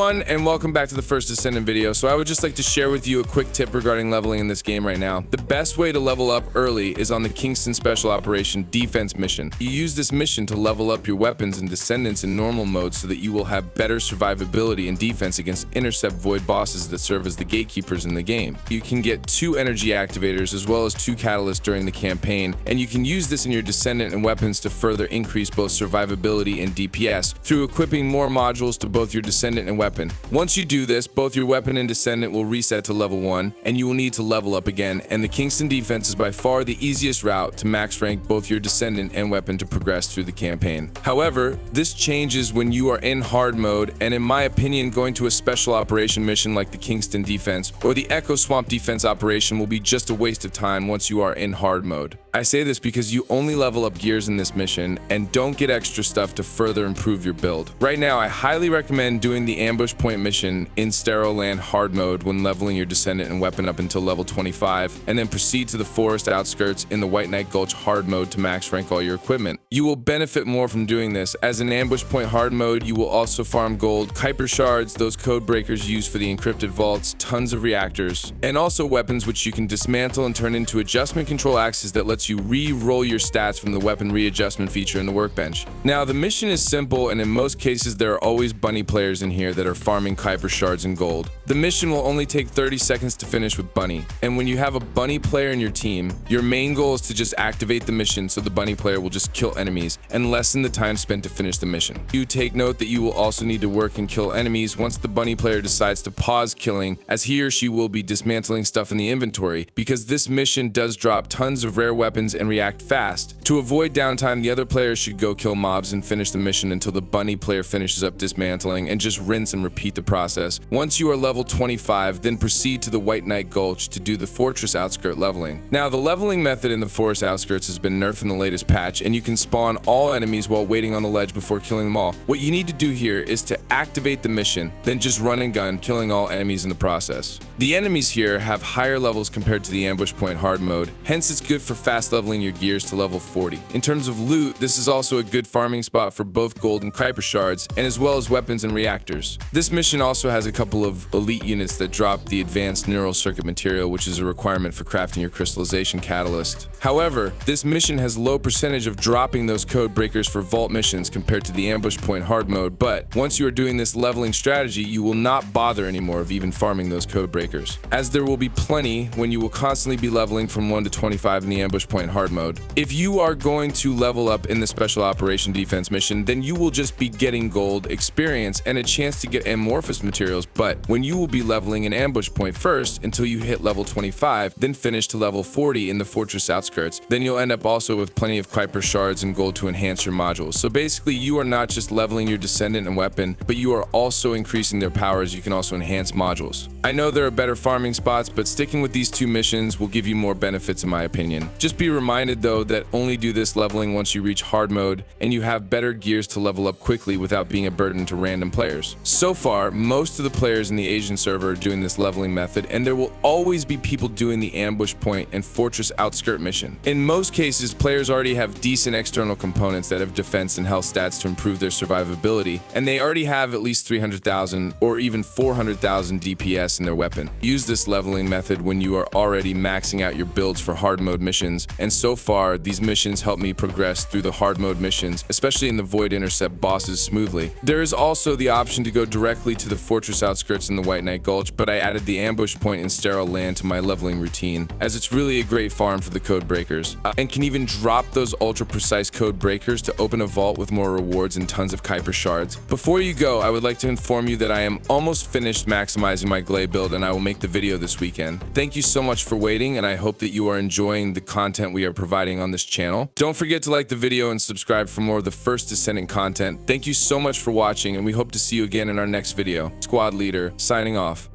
everyone, and welcome back to the first Descendant video. So I would just like to share with you a quick tip regarding leveling in this game right now. The best way to level up early is on the Kingston Special Operation Defense mission. You use this mission to level up your weapons and Descendants in normal mode so that you will have better survivability and defense against intercept void bosses that serve as the gatekeepers in the game. You can get 2 energy activators as well as 2 catalysts during the campaign, and you can use this in your Descendant and weapons to further increase both survivability and DPS through equipping more modules to both your Descendant and weapon. Once you do this, both your weapon and Descendant will reset to level 1, and you will need to level up again, and the Kingston defense is by far the easiest route to max rank both your Descendant and weapon to progress through the campaign. However, this changes when you are in hard mode, and in my opinion, going to a special operation mission like the Kingston defense or the Echo Swamp defense operation will be just a waste of time once you are in hard mode. I say this because you only level up gears in this mission and don't get extra stuff to further improve your build. Right now, I highly recommend doing the ambush point mission in Sterile Land hard mode when leveling your Descendant and weapon up until level 25, and then proceed to the forest outskirts in the White Knight Gulch hard mode to max rank all your equipment. You will benefit more from doing this, as in ambush point hard mode you will also farm gold, Kuiper shards, those code breakers used for the encrypted vaults, tons of reactors, and also weapons which you can dismantle and turn into adjustment control axes that lets you re-roll your stats from the weapon readjustment feature in the workbench. Now, the mission is simple, and in most cases there are always bunny players in here that are farming Kuiper shards and gold. The mission will only take 30 seconds to finish with bunny, and when you have a bunny player in your team, your main goal is to just activate the mission so the bunny player will just kill enemies and lessen the time spent to finish the mission. You take note that you will also need to work and kill enemies once the bunny player decides to pause killing, as he or she will be dismantling stuff in the inventory, because this mission does drop tons of rare weapons and react fast. To avoid downtime, the other players should go kill mobs and finish the mission until the bunny player finishes up dismantling, and just rinse and repeat the process. Once you are level 25, then proceed to the White Knight Gulch to do the fortress outskirt leveling. Now, the leveling method in the forest outskirts has been nerfed in the latest patch, and you can spawn all enemies while waiting on the ledge before killing them all. What you need to do here is to activate the mission, then just run and gun, killing all enemies in the process. The enemies here have higher levels compared to the ambush point hard mode, hence it's good for fast leveling your gears to level 40. In terms of loot, this is also a good farming spot for both gold and Kuiper shards, and as well as weapons and reactors. This mission also has a couple of elite units that drop the advanced neural circuit material, which is a requirement for crafting your crystallization catalyst. However, this mission has low percentage of dropping those code breakers for vault missions compared to the ambush point hard mode, but once you are doing this leveling strategy, you will not bother anymore of even farming those code breakers, as there will be plenty when you will constantly be leveling from 1 to 25 in the ambush point hard mode. If you are going to level up in the special operation defense mission, then you will just be getting gold, experience, and a chance to get amorphous materials, but when you will be leveling an ambush point first until you hit level 25, then finish to level 40 in the fortress outskirts, then you'll end up also with plenty of Kuiper shards and gold to enhance your modules. So basically, you are not just leveling your Descendant and weapon, but you are also increasing their powers. You can also enhance modules. I know there are better farming spots, but sticking with these 2 missions will give you more benefits in my opinion. Just be reminded though that only do this leveling once you reach hard mode and you have better gears to level up quickly without being a burden to random players. So far, most of the players in the Asian server are doing this leveling method, and there will always be people doing the ambush point and fortress outskirt mission. In most cases, players already have decent external components that have defense and health stats to improve their survivability, and they already have at least 300,000 or even 400,000 DPS in their weapon. Use this leveling method when you are already maxing out your builds for hard mode missions, and so far, these missions help me progress through the hard mode missions, especially in the void intercept bosses, smoothly. There is also the option to go directly to the fortress outskirts in the White Knight Gulch, but I added the ambush point in Sterile Land to my leveling routine, as it's really a great farm for the code breakers, and can even drop those ultra precise code breakers to open a vault with more rewards and tons of Kuiper shards. Before you go, I would like to inform you that I am almost finished maximizing my Glade build, and I will make the video this weekend. Thank you so much for waiting, and I hope that you are enjoying the content we are providing on this channel. Don't forget to like the video and subscribe for more of the first Descendant content. Thank you so much for watching, and we hope to see you again in our next video. Squad Leader, signing off.